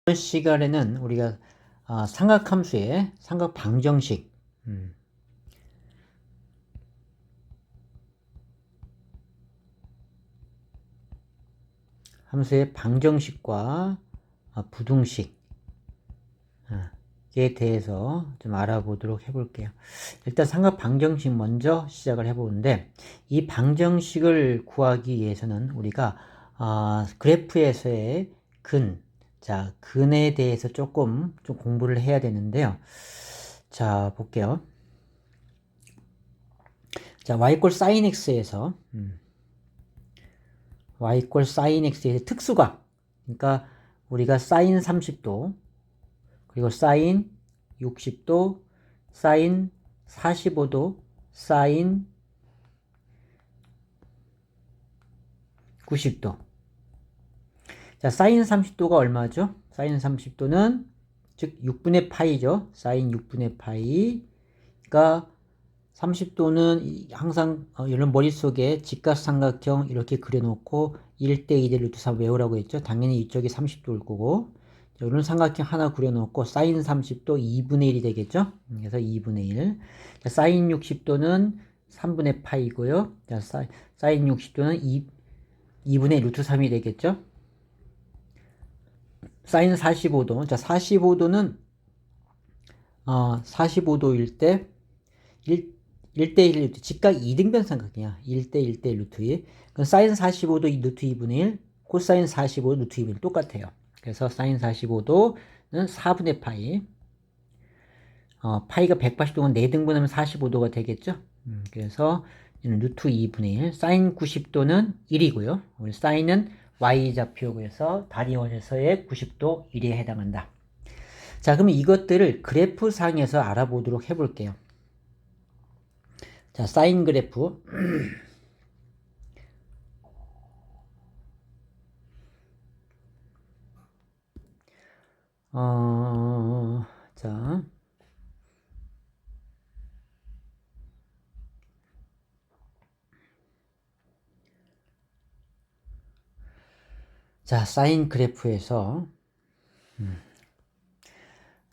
이번 시간에는 우리가 삼각함수의 삼각 방정식 함수의 방정식과 부등식에 대해서 좀 알아보도록 해볼게요. 일단 삼각 방정식 먼저 시작을 해보는데, 이 방정식을 구하기 위해서는 우리가 그래프에서의 근에 대해서 조금 좀 공부를 해야 되는데요. 자, 볼게요. 자, y = sin x에서 y = sin x의 특수각, 그러니까 우리가 sin 30도, 그리고 sin 60도, sin 45도, sin 90도. 자, sin 30도가 얼마죠? sin 30도는 즉 6분의 파이죠. sin 6분의 파이가 30도는 항상 여러분 머릿속에 직각삼각형 이렇게 그려놓고 1대 2대 루트 3 외우라고 했죠. 당연히 이쪽이 30도일 거고, 이런 삼각형 하나 그려놓고 사인 30도 2분의 1이 되겠죠. 그래서 2분의 1. 자, 사인 60도는 3분의 파이고요. 자, 사인 60도는 2분의 루트 3이 되겠죠. 사인 45도. 자, 45도는 45도일 때 1대1 루트, 직각 2등변 삼각이야. 1대1대 루트 2. 그럼 사인 45도 루트 2분의 1, 코사인 45 루트 2분의 1 똑같아요. 그래서 사인 45도는 4분의 파이. 파이가 180도면 4등분하면 45도가 되겠죠. 그래서 루트 2분의 1. 사인 90도는 1이고요. 우리 사인은 y좌표에서 다리원에서의 90도 1에 해당한다. 자, 그러면 이것들을 그래프상에서 알아보도록 해볼게요. 자, 사인 그래프. 자, 사인 그래프에서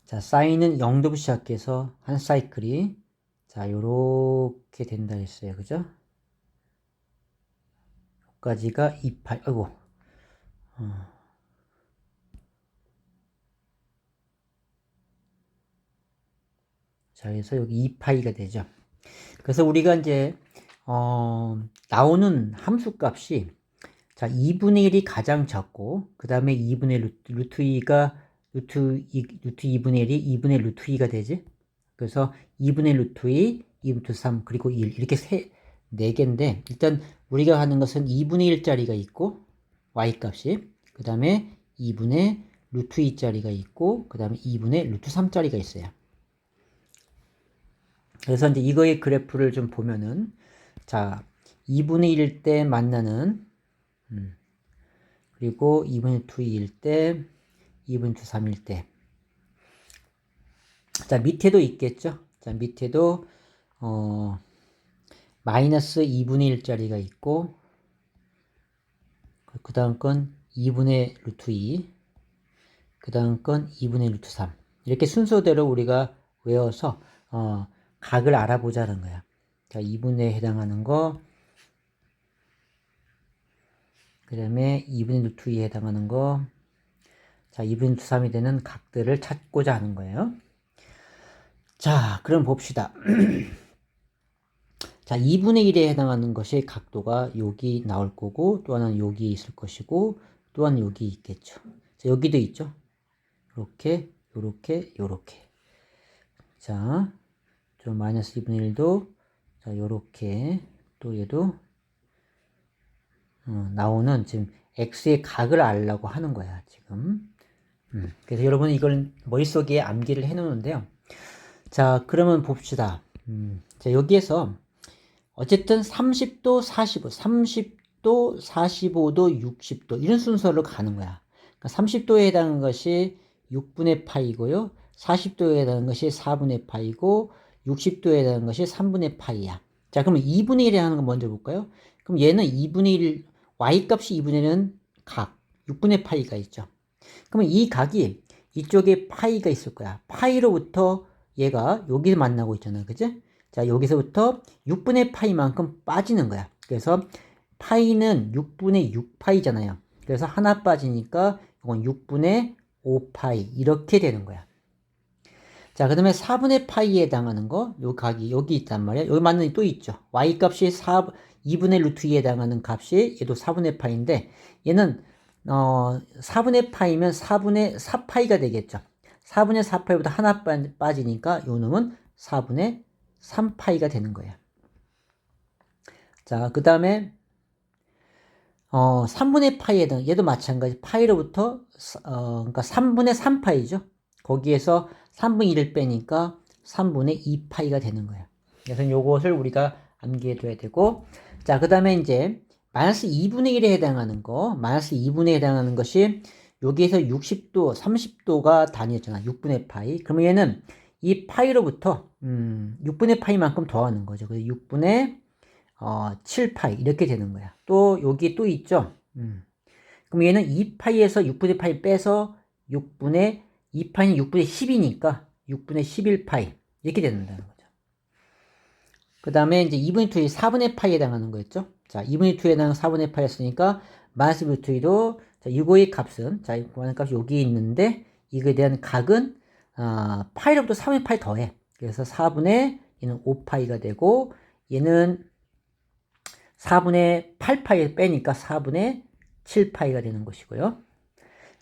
자, 사인은 0도부터 시작해서 한 사이클이 자, 요렇게 된다 했어요. 그죠? 여기까지가 2파이. 아이고. 자, 그래서 여기 2파이가 되죠. 그래서 우리가 이제 나오는 함수 값이 자, 2분의 1이 가장 작고, 그 다음에 2분의 루트 2가 루트 2분의 1이 2분의 루트 2가 되지. 그래서 2분의 루트 2, 2 루트 3, 그리고 1 이렇게 4개인데, 일단 우리가 하는 것은 2분의 1짜리가 있고 y값이, 그 다음에 2분의 루트 2짜리가 있고, 그 다음에 2분의 루트 3짜리가 있어요. 그래서 이제 이거의 그래프를 좀 보면은, 자, 2분의 1일 때 만나는 그리고 2분의 2일 때, 2분의 3일 때. 자, 밑에도 있겠죠? 자, 밑에도, 마이너스 2분의 1짜리가 있고, 그 다음 건 2분의 루트 2, 그 다음 건 2분의 루트 3. 이렇게 순서대로 우리가 외워서, 각을 알아보자는 거야. 자, 2분의 해당하는 거, 그 다음에 2분의 루트 2에 해당하는 거, 자, 2분의 루트 3이 되는 각들을 찾고자 하는 거예요. 자, 그럼 봅시다. 자, 2분의 1에 해당하는 것이 각도가 여기 나올 거고, 또 하나는 여기 있을 것이고, 또 하나는 여기 있겠죠. 자, 여기도 있죠. 요렇게, 요렇게, 요렇게. 자, 좀 마이너스 2분의 1도, 자, 요렇게, 또 얘도, 나오는 지금 x의 각을 알려고 하는 거야, 지금. 그래서 여러분 이걸 머릿속에 암기를 해 놓는데요. 자, 그러면 봅시다. 자, 여기에서 어쨌든 30도, 45, 30도, 45도, 60도 이런 순서로 가는 거야. 그러니까 30도에 해당하는 것이 6분의 파이고요. 40도에 해당하는 것이 4분의 파이고 60도에 해당하는 것이 3분의 파이야. 자, 그러면 2분의 1에 하는 거 먼저 볼까요? 그럼 얘는 2분의 1, y값이 2분의 1은 각, 6분의 파이가 있죠. 그러면 이 각이 이쪽에 파이가 있을 거야. 파이로부터 얘가 여기 만나고 있잖아. 그지? 자, 여기서부터 6분의 파이만큼 빠지는 거야. 그래서 파이는 6분의 6파이잖아요. 그래서 하나 빠지니까 이건 6분의 5파이 이렇게 되는 거야. 자, 그 다음에 4분의 파이에 해당하는 거, 요 각이 여기 있단 말이야. 여기 맞는 또 있죠. y 값이 2분의 루트 2에 해당하는 값이 얘도 4분의 파이인데 얘는 4분의 파이면 4분의 4파이가 되겠죠. 4분의 4파이보다 하나 빠지니까 요 놈은 4분의 3파이가 되는 거예요. 자, 그 다음에 3분의 파이에 해당, 얘도 마찬가지. 파이로부터 그러니까 3분의 3파이죠. 거기에서 3분의 1을 빼니까 3분의 2파이가 되는 거예요. 그래서 요것을 우리가 암기해 둬야 되고, 자, 그 다음에 이제 마이너스 2분의 1에 해당하는 거, 마이너스 2분에 해당하는 것이 여기에서 60도, 30도가 단위였잖아. 6분의 파이. 그러면 얘는 이 파이로부터 6분의 파이만큼 더하는 거죠. 그래서 6분의 7파이 이렇게 되는 거야. 또 여기 또 있죠. 그럼 얘는 2파이에서 6분의 파이 빼서 6분의 2파이는 6분의 10이니까 6분의 11파이 이렇게 된다는 거죠. 그 다음에 이제 2분의 2이 4분의 파이에 해당하는 거였죠. 자, 2분의 2에 해당하는 4분의 파이였으니까 마이너스 2분의 2도 자, 이거의 값은 자, 구하는 값이 여기 있는데 이거에 대한 각은 파이로부터 4분의 파이 더해. 그래서 4분의 얘는 5파이가 되고 얘는 4분의 8파이를 빼니까 4분의 7파이가 되는 것이고요.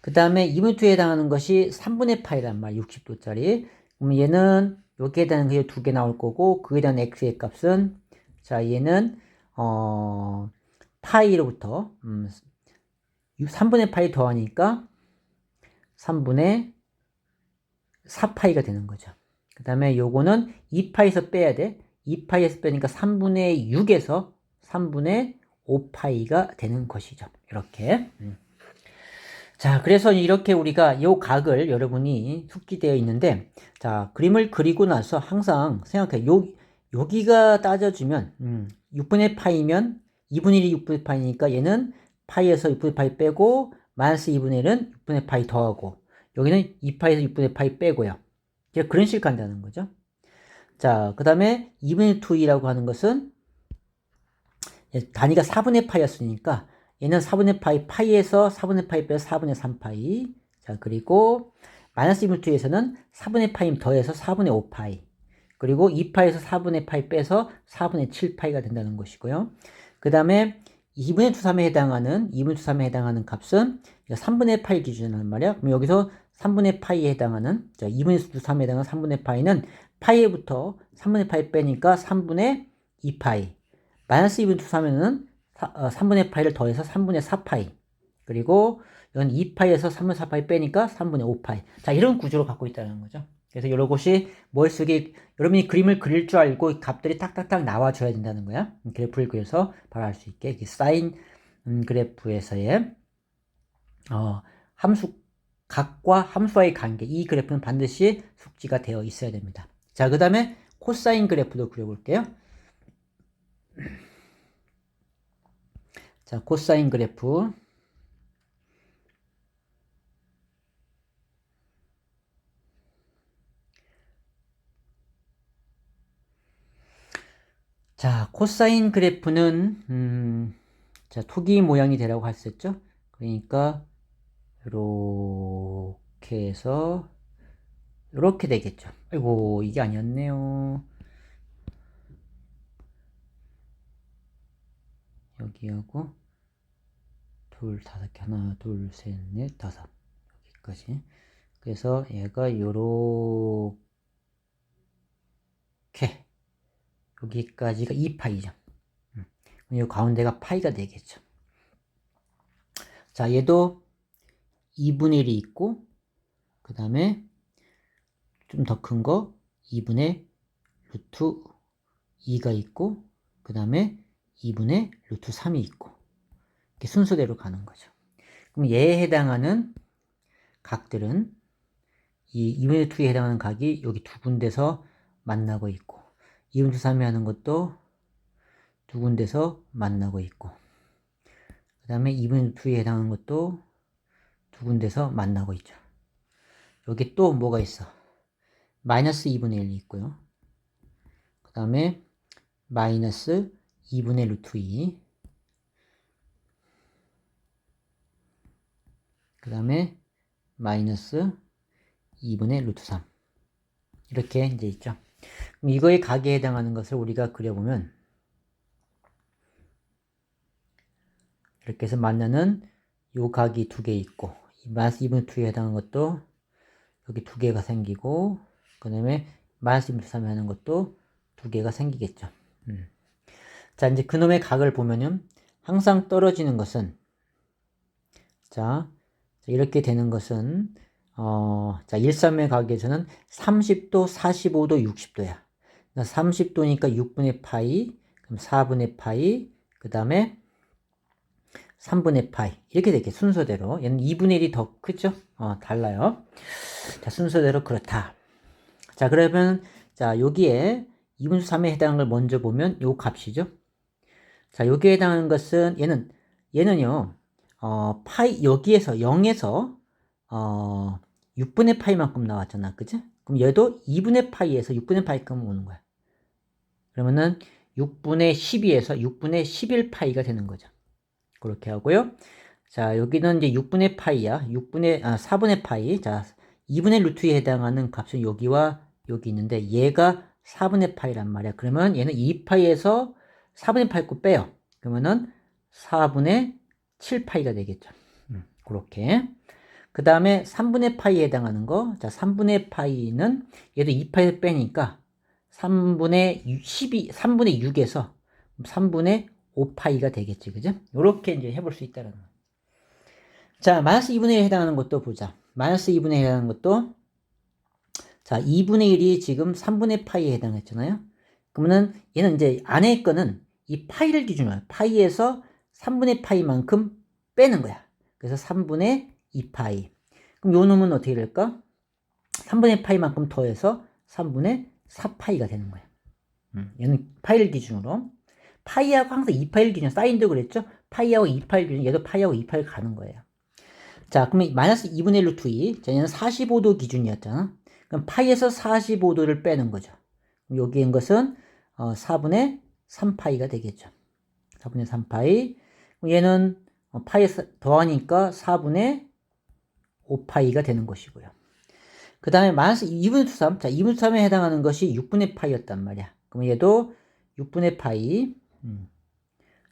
그 다음에 2분의 2에 해당하는 것이 3분의 파이란 말, 60도짜리. 그러면 얘는 여기에 해당하는 게 두 개 나올 거고, 그에 대한 x의 값은, 자, 얘는, 파이로부터, 3분의 파이 더하니까 3분의 4파이가 되는 거죠. 그 다음에 요거는 2파이에서 빼야 돼. 2파이에서 빼니까 3분의 6에서 3분의 5파이가 되는 것이죠. 이렇게. 자, 그래서 이렇게 우리가 요 각을 여러분이 숙지되어 있는데, 자, 그림을 그리고 나서 항상 생각해. 여기가 따져주면, 6분의 파이면 2분의 1이 6분의 파이니까 얘는 파이에서 6분의 파이 빼고, 마이너스 2분의 1은 6분의 파이 더하고, 여기는 2파이에서 6분의 파이 빼고요. 그런 식으로 간다는 거죠. 자, 그 다음에 2분의 2이라고 하는 것은 단위가 4분의 파이였으니까 얘는 4분의 파이, 파이에서 4분의 파이 빼서 4분의 3파이. 자, 그리고 마이너스 2분의 2에서는 4분의 파이 더해서 4분의 5파이. 그리고 2파에서 4분의 파이 빼서 4분의 7파이가 된다는 것이고요. 그 다음에 2분의 2, 3에 해당하는, 2분의 2, 3에 해당하는 값은 3분의 파이 기준이란 말이야. 그럼 여기서 3분의 파이에 해당하는, 자, 2분의 2, 3에 해당하는 3분의 파이는 파이에부터 3분의 파이 빼니까 3분의 2파이. 마이너스 2분의 2, 3에는 3분의 파이를 더해서 3분의 4파이. 그리고 이건 2파이에서 3분의 4파이 빼니까 3분의 5파이. 자, 이런 구조로 갖고 있다는 거죠. 그래서 이런 것이 머릿속에 여러분이 그림을 그릴 줄 알고 값들이 딱딱딱 나와줘야 된다는 거야. 그래프를 그려서 바로 알 수 있게. 사인 그래프에서의 함수, 각과 함수와의 관계. 이 그래프는 반드시 숙지가 되어 있어야 됩니다. 자, 그 다음에 코사인 그래프도 그려볼게요. 자, 코사인 그래프. 자, 코사인 그래프는 자, 토기 모양이 되라고 했었죠. 그러니까 이렇게 해서 이렇게 되겠죠. 아이고, 이게 아니었네요. 여기하고 둘, 다섯 개, 하나, 둘, 셋, 넷, 다섯. 여기까지. 그래서 얘가 요렇게 여기까지가 2파이죠. 이 가운데가 파이가 되겠죠. 자, 얘도 2분의 1이 있고, 그 다음에 좀 더 큰 거 2분의 루트 2가 있고, 그 다음에 2분의 루트 3이 있고, 이렇게 순서대로 가는 거죠. 그럼 얘에 해당하는 각들은 이 2분의 2에 해당하는 각이 여기 두 군데서 만나고 있고, 2분의 3이 하는 것도 두 군데서 만나고 있고, 그 다음에 2분의 2에 해당하는 것도 두 군데서 만나고 있죠. 여기 또 뭐가 있어? 마이너스 2분의 1이 있고요. 그 다음에 마이너스 2분의 루트 2. 그 다음에 마이너스 2분의 루트 3. 이렇게 이제 있죠. 그럼 이거의 각에 해당하는 것을 우리가 그려보면 이렇게 해서 만나는 요 각이 두 개 있고, 마이너스 2분의 2에 해당하는 것도 여기 두 개가 생기고, 그 다음에 마이너스 2분의 3에 하는 것도 두 개가 생기겠죠. 자, 이제 그놈의 각을 보면은 항상 떨어지는 것은, 자, 이렇게 되는 것은, 자, 1, 3의 각에서는 30도, 45도, 60도야. 30도니까 6분의 파이, 그럼 4분의 파이, 그 다음에 3분의 파이. 이렇게 되게 순서대로. 얘는 2분의 1이 더 크죠? 달라요. 자, 순서대로 그렇다. 자, 그러면, 자, 여기에 2분수 3에 해당하는 걸 먼저 보면 요 값이죠? 자, 여기에 해당하는 것은, 얘는요, 파이, 여기에서 0에서, 6분의 파이만큼 나왔잖아. 그치? 그럼 얘도 2분의 파이에서 6분의 파이만큼 오는 거야. 그러면은 6분의 12에서 6분의 11 파이가 되는 거죠. 그렇게 하고요. 자, 여기는 이제 6분의 파이야. 4분의 파이. 자, 2분의 루트에 해당하는 값은 여기와 여기 있는데 얘가 4분의 파이란 말이야. 그러면 얘는 2파이에서 4분의 파이 거 빼요. 그러면은 4분의 7파이가 되겠죠. 그렇게. 그 다음에 3분의 파이에 해당하는 거. 자, 3분의 파이는 얘도 2파이에서 빼니까 3분의 6에서 3분의 5파이가 되겠지. 그죠? 요렇게 이제 해볼 수 있다는 거. 자, 마이너스 2분의 1에 해당하는 것도 보자. 마이너스 2분의 1에 해당하는 것도, 자, 2분의 1이 지금 3분의 파이에 해당했잖아요. 그러면은 얘는 이제 안에 거는 이 파이를 기준으로 파이에서 3분의 파이만큼 빼는 거야. 그래서 3분의 2파이. 그럼 요 놈은 어떻게 될까? 3분의 파이만큼 더해서 3분의 4파이가 되는 거야. 얘는 파이를 기준으로. 파이하고 항상 2파이를 기준, 사인도 그랬죠? 파이하고 2파이를 기준, 얘도 파이하고 2파이를 가는 거예요. 자, 그러면 마이너스 2분의 루트 2. 자, 얘는 45도 기준이었잖아. 그럼 파이에서 45도를 빼는 거죠. 여기 있는 것은 4분의 3파이가 되겠죠. 4분의 3파이. 얘는 파이에서 더하니까 4분의 5파이가 되는 것이고요. 그 다음에 마이너스 2분의 루트 3. 자, 2분의 3에 해당하는 것이 6분의 파이였단 말이야. 그럼 얘도 6분의 파이.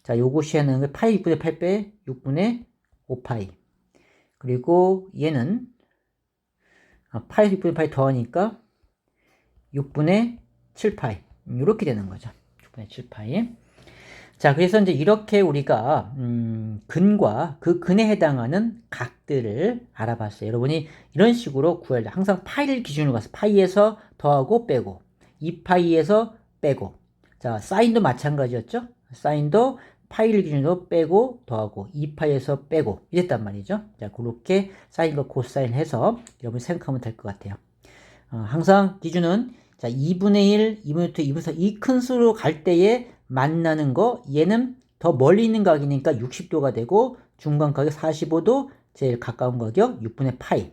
자, 요것이 하는 게 파이 6분의 8 빼 6분의 5파이. 그리고 얘는 파이 6분의 파이 더하니까 6분의 7파이. 이렇게 되는 거죠. 6분의 7파이. 자, 그래서 이제 이렇게 우리가 근과 그 근에 해당하는 각들을 알아봤어요. 여러분이 이런 식으로 구할 때 항상 파이를 기준으로 가서 파이에서 더하고 빼고 2파이에서 빼고, 자, 사인도 마찬가지였죠. 사인도 파이를 기준으로 빼고 더하고 2파이에서 빼고 이랬단 말이죠. 자, 그렇게 사인과 코사인 해서 여러분이 생각하면 될 것 같아요. 항상 기준은, 자, 2분의 1, 2분의 2, 2분의 4, 이 큰 수로 갈 때에 만나는 거, 얘는 더 멀리 있는 각이니까 60도가 되고, 중간 각이 45도, 제일 가까운 가격 6분의 파이.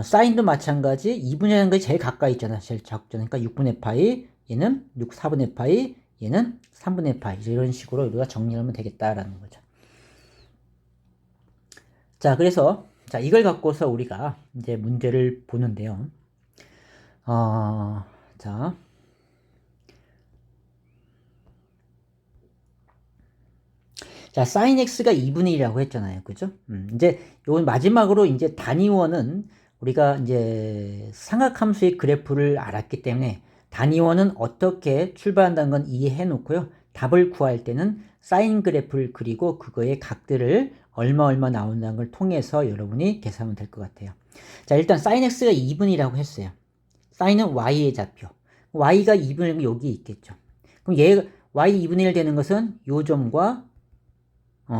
사인도 마찬가지, 2분의 1인 게 제일 가까이 있잖아. 제일 작잖아. 그러니까 6분의 파이, 얘는 4분의 파이, 얘는 3분의 파이. 이런 식으로 우리가 정리하면 되겠다라는 거죠. 자, 그래서, 자, 이걸 갖고서 우리가 이제 문제를 보는데요. 자. 자, sin x가 2분의 1이라고 했잖아요. 그죠? 이제, 요 마지막으로 이제 단위원은 우리가 이제 삼각함수의 그래프를 알았기 때문에 단위원은 어떻게 출발한다는 건 이해해 놓고요. 답을 구할 때는 사인 그래프를 그리고 그거의 각들을 얼마 나온다는 걸 통해서 여러분이 계산하면 될 것 같아요. 자, 일단 sin x가 2분이라고 했어요. sin은 y의 좌표. y가 2분의 1이면 여기 있겠죠. 그럼 얘 y 2분의 1 되는 것은 요 점과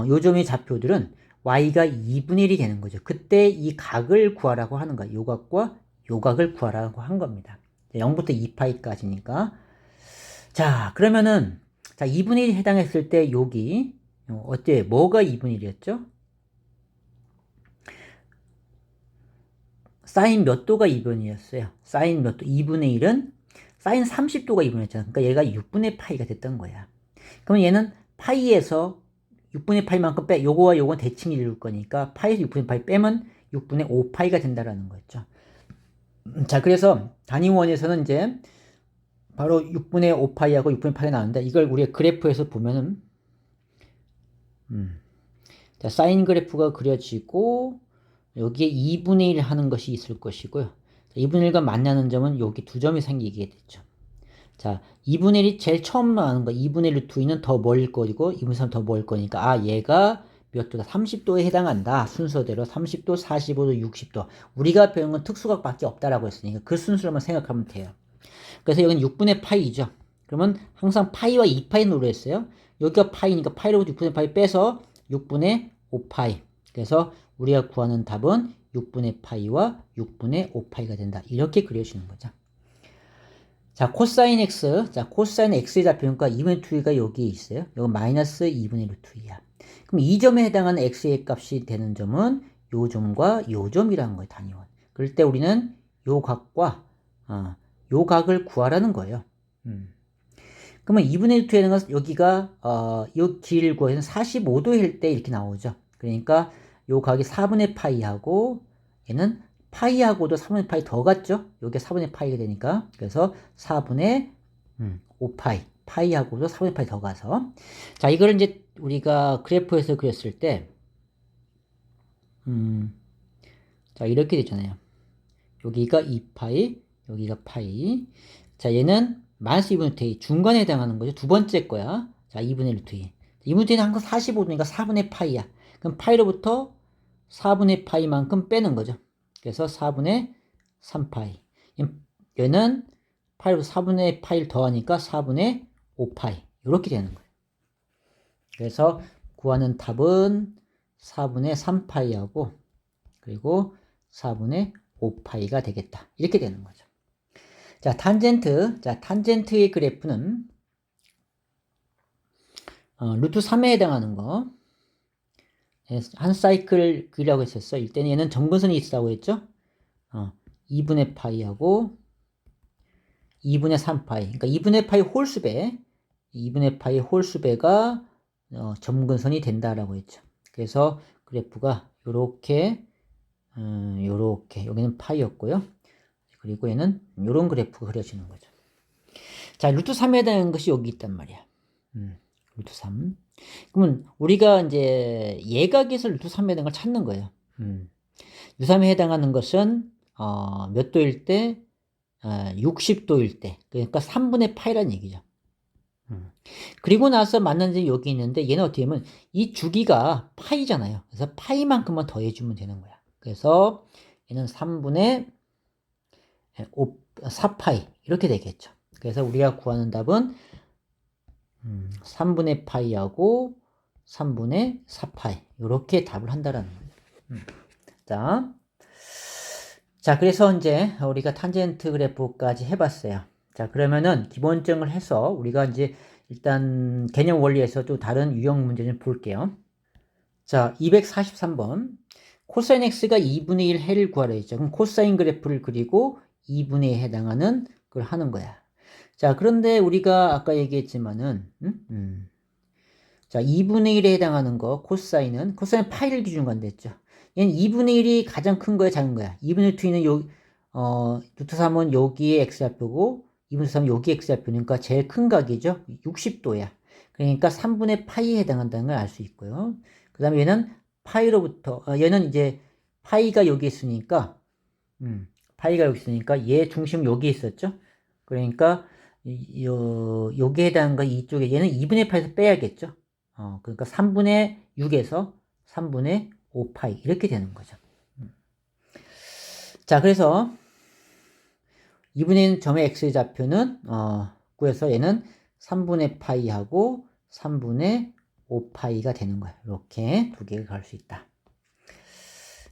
요 점의 좌표들은 y가 2분의 1이 되는 거죠. 그때 이 각을 구하라고 하는 거예요. 요 각과 요 각을 구하라고 한 겁니다. 0부터 2파이까지니까. 자, 그러면은, 자, 2분의 1이 해당했을 때 여기, 어때요? 뭐가 2분의 1이었죠? 사인 몇 도가 2분이었어요. 사인 몇 도? 2분의 1은 사인 30도가 2분이었잖아. 그러니까 얘가 6분의 파이가 됐던 거야. 그러면 얘는 파이에서 6분의 파이만큼 빼, 요거와 요건 대칭이 이룰 거니까 파이에서 6분의 파이 빼면 6분의 5파이가 된다라는 거죠. 자, 그래서 단위원에서는 이제 바로 6분의 5파이하고 6분의 파이가 나오는데 이걸 우리가 그래프에서 보면은 자, 사인 그래프가 그려지고 여기에 2분의 1 하는 것이 있을 것이고요. 2분의 1과 만나는 점은 여기 두 점이 생기게 됐죠. 자, 2분의 1이 제일 처음 나오는 거 2분의 1 루트 2는 더 멀 거고 2분의 3은 더 멀 거니까 아 얘가 몇 도다? 30도에 해당한다. 순서대로 30도, 45도, 60도. 우리가 배운 건 특수각밖에 없다라고 했으니까 그 순서로만 생각하면 돼요. 그래서 여기는 6분의 파이죠. 그러면 항상 파이와 2파이 노렸어요. 여기가 파이니까 파이로부터 6분의 파이 빼서 6분의 5파이. 그래서 우리가 구하는 답은 6분의 파이와 6분의 5파이가 된다. 이렇게 그려주는 거죠. 자, 코사인 x. 자, 코사인 x의 좌표니까 2분의 2가 여기에 있어요. 이건 마이너스 2분의 루트 2야. 그럼 이 점에 해당하는 x의 값이 되는 점은 요 점과 요 점이라는 거예요, 단위원. 그럴 때 우리는 요 각과 요 각을 구하라는 거예요. 그러면 2분의 루트 에는 여기가 요 길을 구해서 45도일 때 이렇게 나오죠. 그러니까 요 각이 4분의 파이하고 얘는 파이하고도 4분의 파이 더 같죠? 요게 4분의 파이가 되니까 그래서 4분의 5파이 파이하고도 4분의 파이 더 가서 자 이거를 이제 우리가 그래프에서 그렸을 때 자 이렇게 되잖아요. 여기가 2파이 여기가 파이 자 얘는 마이너스 2분의 루트 2 중간에 해당하는 거죠. 두 번째 거야. 자 2분의 루트 2 2분의 루트 2는 항상 45도니까 4분의 파이야. 그럼 파이로부터 4분의 파이만큼 빼는 거죠. 그래서 4분의 3파이 얘는 파이로부터 4분의 파이를 더하니까 4분의 5파이 이렇게 되는 거예요. 그래서 구하는 답은 4분의 3파이하고 그리고 4분의 5파이가 되겠다. 이렇게 되는 거죠. 자, 탄젠트. 자, 탄젠트의 그래프는 루트 3에 해당하는 거. 한 사이클 그리라고 했었어. 이때는 얘는 점근선이 있다고 했죠. 2분의 파이하고 2분의 3파이. 그러니까 2분의 파이 홀수배. 2분의 파이 홀수배가 점근선이 된다라고 했죠. 그래서 그래프가 요렇게 요렇게 여기는 파이였고요. 그리고 얘는 요런 그래프가 그려지는 거죠. 자, 루트 3에 해당하는 것이 여기 있단 말이야. 루트 3. 그러면 우리가 이제 예각에서 루트 3에 해당하는 걸 찾는 거예요. 루트 3에 해당하는 것은 몇 도일 때? 60도일 때. 그러니까 3분의 파이라는 얘기죠. 그리고 나서 만난 점이 여기 있는데 얘는 어떻게 하면 이 주기가 파이잖아요. 그래서 파이만큼만 더해주면 되는 거야. 그래서 얘는 3분의 4파이 이렇게 되겠죠. 그래서 우리가 구하는 답은 3분의 파이하고 3분의 4파이 이렇게 답을 한다라는 거예요. 자, 그래서 이제 우리가 탄젠트 그래프까지 해봤어요. 자, 그러면은 기본점을 해서 우리가 이제 일단 개념 원리에서 또 다른 유형 문제 좀 볼게요. 자, 243번. 코사인 x가 2분의 1 해를 구하라 했죠. 그럼 코사인 그래프를 그리고 2분의 1에 해당하는 걸 하는 거야. 자, 그런데 우리가 아까 얘기했지만은, 자, 2분의 1에 해당하는 거, 코사인은 파이를 기준으로 한댔죠. 얘는 2분의 1이 가장 큰 거야, 작은 거야? 2분의 2는 루트 3은 여기에 x좌표고, 2분의 3은 여기 x좌표니까 제일 큰 각이죠? 60도야. 그러니까 3분의 파이에 해당한다는 걸 알 수 있고요. 그 다음에 얘는 파이로부터, 얘는 이제 파이가 여기 있으니까, 파이가 여기 있으니까 얘 중심 여기 있었죠? 그러니까, 여기에 해당한 거 이쪽에, 얘는 2분의 파이에서 빼야겠죠? 그러니까 3분의 6에서 3분의 5파이 이렇게 되는 거죠. 자, 그래서 2분의 1 점의 x의 좌표는 구해서 얘는 3분의 파이하고 3분의 5파이가 되는 거예요. 이렇게 두 개를 갈 수 있다.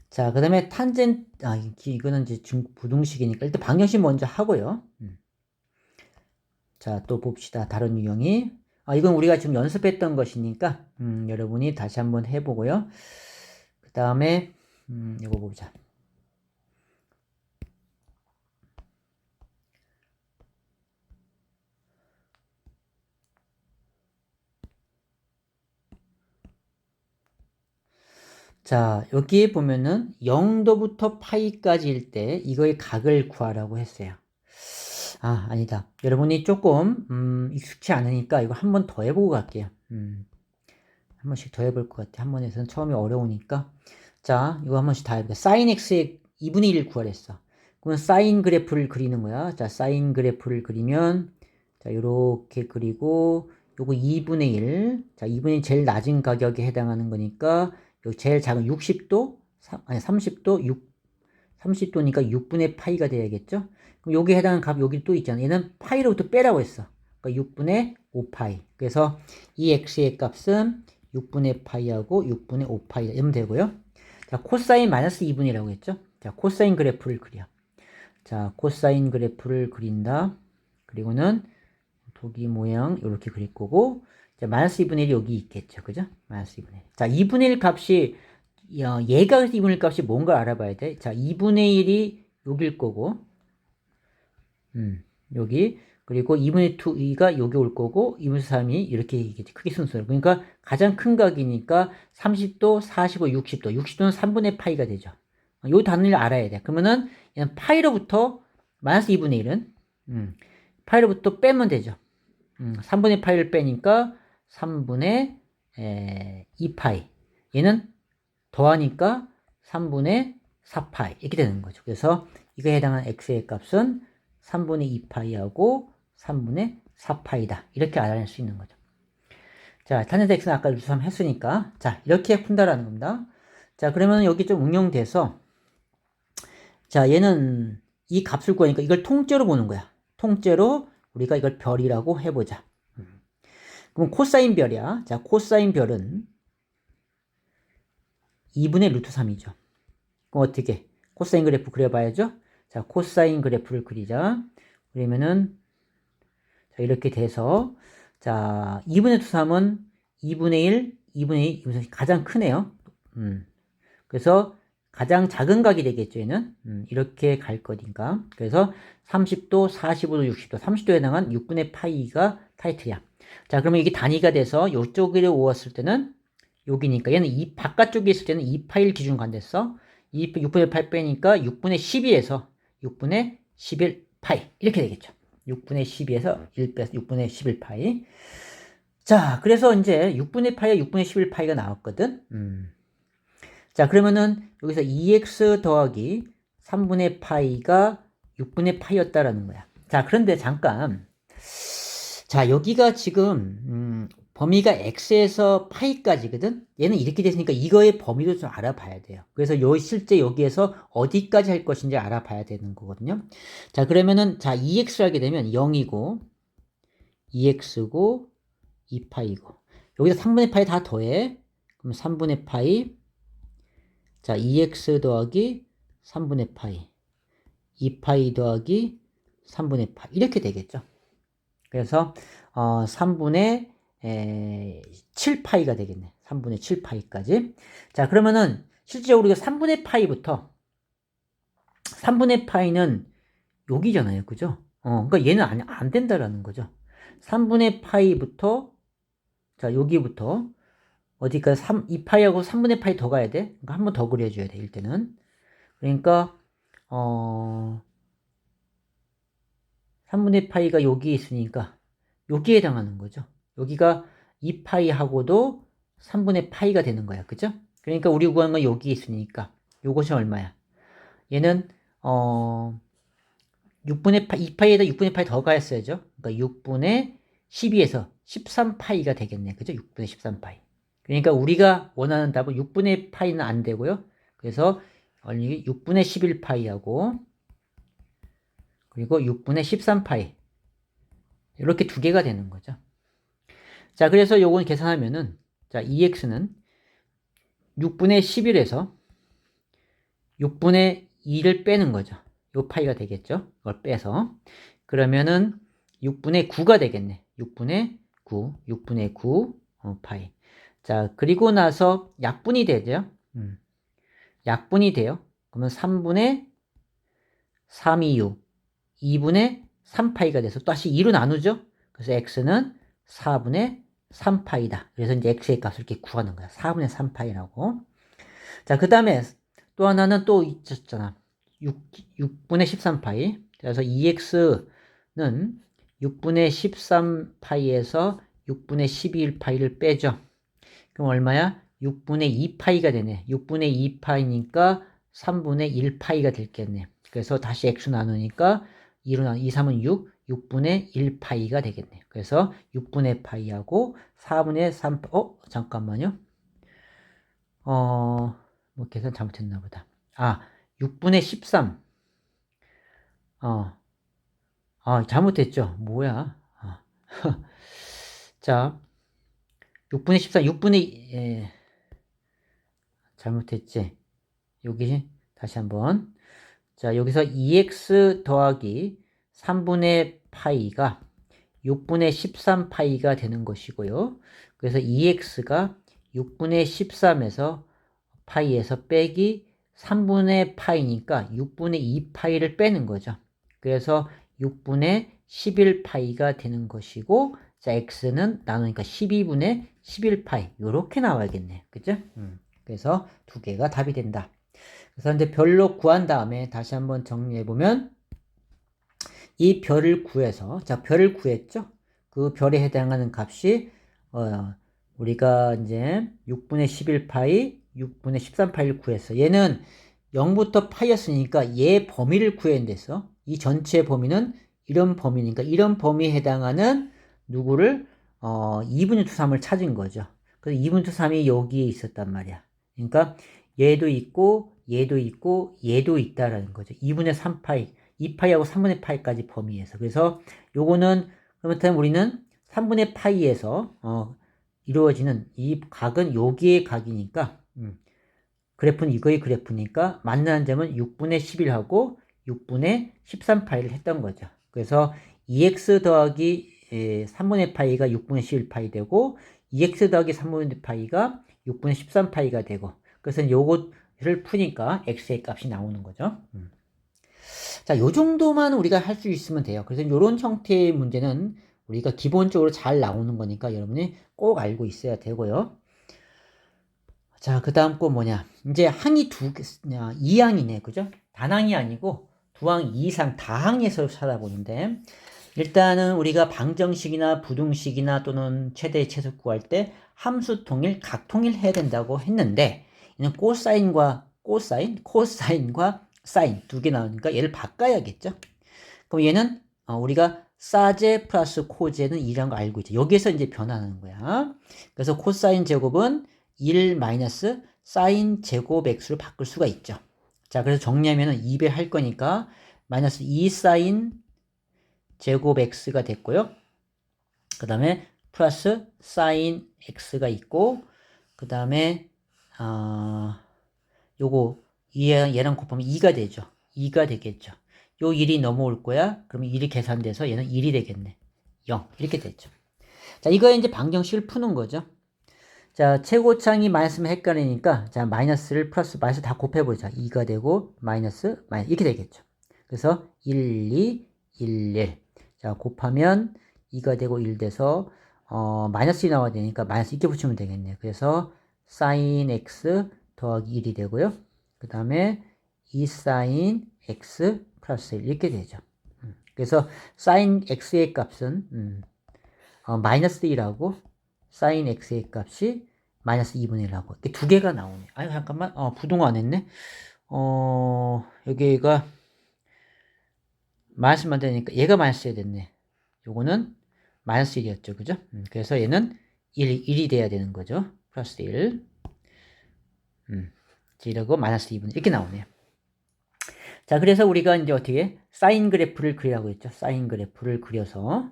자, 그 다음에 이거는 이제 부등식이니까 일단 방정식 먼저 하고요. 자, 또 봅시다. 다른 유형이. 이건 우리가 지금 연습했던 것이니까, 여러분이 다시 한번 해보고요. 그 다음에, 이거 보자. 자, 여기에 보면은 0도부터 파이까지일 때 이거의 각을 구하라고 했어요. 아, 아니다. 여러분이 조금 익숙치 않으니까 이거 한 번 더 해보고 갈게요. 한 번씩 더 해볼 것 같아. 한 번에서는 처음에 어려우니까. 자, 이거 한 번씩 다 해볼게요. 사인 x의 2분의 1을 구하랬어. 그러면 사인 그래프를 그리는 거야. 자, 사인 그래프를 그리면 자, 요렇게 그리고 요거 2분의 1. 자, 2분의 1 제일 낮은 가격에 해당하는 거니까 요 제일 작은 60도, 아니 30도, 30도니까 6분의 파이가 돼야겠죠? 그럼 여기에 해당하는 값 여기 또 있잖아. 얘는 파이로부터 빼라고 했어. 그러니까 6분의 5파이. 그래서 이 x의 값은 6분의 파이하고 6분의 5파이 이러면 되고요. 자, 코사인 마이너스 2분이라고 했죠? 자, 코사인 그래프를 그려. 자, 코사인 그래프를 그린다. 그리고는 독이 모양 이렇게 그릴 거고, 자, 마이너스 2분의 1이 여기 있겠죠. 그죠? 마이너스 2분의 1. 자, 2분의 1 값이 얘가 2분의 1 값이 뭔가 알아봐야 돼. 자, 2분의 1이 여기일 거고, 여기, 그리고 2분의 2가 여기 올 거고, 2분의 3이 이렇게 이겠지. 크게 순서로. 그러니까 가장 큰 각이니까 30도, 45, 60도. 60도는 3분의 파이가 되죠. 요 단위를 알아야 돼. 그러면은, 얘는 파이로부터, 마이너스 2분의 1은, 파이로부터 빼면 되죠. 3분의 파이를 빼니까 3분의 2파이. 얘는 더하니까 3분의 4파이 이렇게 되는 거죠. 그래서 이거에 해당하는 x의 값은 3분의 2파이하고 3분의 4파이다. 이렇게 알아낼 수 있는 거죠. 자, 탄젠트 x는 아까 루트 3 했으니까 자, 이렇게 푼다라는 겁니다. 자, 그러면 여기 좀 응용돼서 자, 얘는 이 값을 구하니까 이걸 통째로 보는 거야. 통째로 우리가 이걸 별이라고 해보자. 그럼 코사인 별이야. 자, 코사인 별은 2분의 루트 3이죠. 그럼 어떻게? 코사인 그래프 그려봐야죠. 자, 코사인 그래프를 그리자. 그러면은, 자, 이렇게 돼서, 자, 2분의 루트 3은 2분의 1, 2분의 2, 2분의 3 가장 크네요. 그래서 가장 작은 각이 되겠죠, 얘는. 이렇게 갈 거니까. 그래서 30도, 45도, 60도, 30도에 해당한 6분의 파이가 타이틀이야. 자, 그러면 이게 단위가 돼서 이쪽으로 오었을 때는 여기니까 얘는 이 바깥쪽에 있을 때는 2파일 기준 관됐어. 6분의 8 빼니까 6분의 12에서 6분의 11파이 이렇게 되겠죠. 6분의 12에서 1 빼서 6분의 11파이. 자, 그래서 이제 6분의 파이와 6분의 11파이가 나왔거든. 자, 그러면은 여기서 2x 더하기 3분의 파이가 6분의 파이였다라는 거야. 자, 그런데 잠깐. 자, 여기가 지금 범위가 x에서 파이까지거든. 얘는 이렇게 됐으니까 이거의 범위도 좀 알아봐야 돼요. 그래서 실제 여기에서 어디까지 할 것인지 알아봐야 되는 거거든요. 자, 그러면은 자, 2x를 하게 되면 0이고 2x고 2파이고 여기서 3분의 파이 다 더해. 그럼 3분의 파이. 자, 2x 더하기 3분의 파이. 2파이 더하기 3분의 파이. 이렇게 되겠죠. 그래서 3분의 7파이가 되겠네. 3분의 7파이까지. 자, 그러면은 실제로 우리가 3분의 파이부터 3분의 파이는 여기잖아요. 그죠? 그러니까 얘는 안 된다라는 거죠. 3분의 파이부터 자, 여기부터 어디까지 2파이하고 3분의 파이 더 가야 돼. 그러니까 한 번 더 그려줘야 돼. 이때는. 그러니까 3분의 파이가 여기 있으니까 여기에 해당하는 거죠. 여기가 2파이하고도 3분의 파이가 되는 거야. 그죠? 그러니까 우리 구하는 건 여기 있으니까 요것이 얼마야? 얘는 6분의 파이, 2파이에다 6분의 파이 더 가했어야죠. 그러니까 6분의 12에서 13파이가 되겠네. 그죠? 6분의 13파이. 그러니까 우리가 원하는 답은 6분의 파이는 안 되고요. 그래서 6분의 11파이하고 그리고 6분의 13파이 이렇게 두 개가 되는 거죠. 자, 그래서 요건 계산하면은 자, 2x는 6분의 11에서 6분의 2를 빼는 거죠. 요 파이가 되겠죠. 이걸 빼서 그러면은 6분의 9가 되겠네. 6분의 9, 6분의 9 파이. 자, 그리고 나서 약분이 되죠. 약분이 돼요. 그러면 3분의 326, 2분의 3파이가 돼서 다시 2로 나누죠. 그래서 x는 4분의 3파이다. 그래서 이제 x의 값을 이렇게 구하는 거야. 4분의 3파이라고. 자, 그 다음에 또 하나는 또 있었잖아. 6분의 13파이. 그래서 2x는 6분의 13파이에서 6분의 12파이를 빼죠. 그럼 얼마야? 6분의 2파이가 되네. 6분의 2파이니까 3분의 1파이가 됐겠네. 그래서 다시 x 나누니까 2로 나누 2, 3은 6, 6분의 1파이가 되겠네. 그래서 6분의 파이하고 4분의 3, 잠깐만요. 뭐 계산 잘못했나 보다. 6분의 13. 잘못했죠. 뭐야. 자, 6분의 13, 6분의, 잘못했지. 여기, 다시 한번. 자, 여기서 2x 더하기 3분의 파이가 6분의 13파이가 되는 것이고요. 그래서 2x가 6분의 13에서 파이에서 빼기 3분의 파이니까 6분의 2파이를 빼는 거죠. 그래서 6분의 11파이가 되는 것이고, 자, x는 나누니까 12분의 11파이. 이렇게 나와야겠네. 그죠? 그래서 두 개가 답이 된다. 그래서 이제 별로 구한 다음에 다시 한번 정리해보면, 이 별을 구해서, 자, 별을 구했죠? 그 별에 해당하는 값이, 우리가 이제 6분의 11파이, 6분의 13파이를 구했어. 얘는 0부터 파이였으니까 얘 범위를 구해야 됐어. 이 전체 범위는 이런 범위니까 이런 범위에 해당하는 누구를 2분의 3을 찾은 거죠. 그래서 2분의 3이 여기에 있었단 말이야. 그러니까 얘도 있고 얘도 있고 얘도 있다라는 거죠. 2분의 3파이, 2파이하고 3분의 파이까지 범위에서. 그래서 요거는 그렇다면 우리는 3분의 파이에서 이루어지는 이 각은 여기의 각이니까 그래프는 이거의 그래프니까 만나는 점은 6분의 11하고 6분의 13파이를 했던 거죠. 그래서 2x 더하기 3분의 파이가 6분의 11파이 되고 2x 더하기 3분의 파이가 6분의 13파이가 되고 그래서 요거를 푸니까 x의 값이 나오는 거죠. 자, 요 정도만 우리가 할 수 있으면 돼요. 그래서 이런 형태의 문제는 우리가 기본적으로 잘 나오는 거니까 여러분이 꼭 알고 있어야 되고요. 자, 그 다음 거 뭐냐. 이제 항이 2항이네. 그죠? 단항이 아니고 두항 이상 다항에서 찾아보는데, 일단은 우리가 방정식이나 부등식이나 또는 최대 최소 구할 때 함수 통일, 각 통일해야 된다고 했는데, 얘는 코사인과 사인 두 개 나오니까 얘를 바꿔야겠죠? 그럼 얘는 우리가 사제 플러스 코제는 2라는 거 알고 있죠. 여기에서 이제 변하는 거야. 그래서 코사인 제곱은 1 마이너스 사인 제곱 x로 바꿀 수가 있죠. 자, 그래서 정리하면은 2배 할 거니까 마이너스 2 사인 제곱 x가 됐고요. 그 다음에 플러스 사인 x가 있고, 그 다음에 요거 얘랑 곱하면 2가 되죠. 2가 되겠죠. 요 1이 넘어올 거야. 그러면 1이 계산돼서 얘는 1이 되겠네. 0 이렇게 됐죠. 자, 이거 이제 방정식을 푸는 거죠. 자, 최고창이 마이너스면 헷갈리니까 자, 마이너스를 플러스 마이너스 다 곱해보자. 2가 되고 마이너스 이렇게 되겠죠. 그래서 1, 2, 1, 1. 자, 곱하면 2가 되고 1 돼서 마이너스 2 나와야 되니까 마이너스 이렇게 붙이면 되겠네요. 그래서 sin x 더하기 1이 되고요. 그 다음에 2 sin x 플러스 1 이렇게 되죠. 그래서 sin x의 값은 마이너스 1하고 sin x의 값이 마이너스 2분의 1하고 이렇게 두 개가 나오네. 아니 잠깐만 부동어 안 했네. 여기가 마이너스만 되니까 얘가 마이너스가 됐네. 요거는 마이너스 1이었죠. 그죠? 그래서 얘는 1이 돼야 되는 거죠. 플러스 1. 이러고 마이너스 2분 이렇게 나오네요. 자, 그래서 우리가 이제 어떻게 사인 그래프를 그리라고 했죠. 사인 그래프를 그려서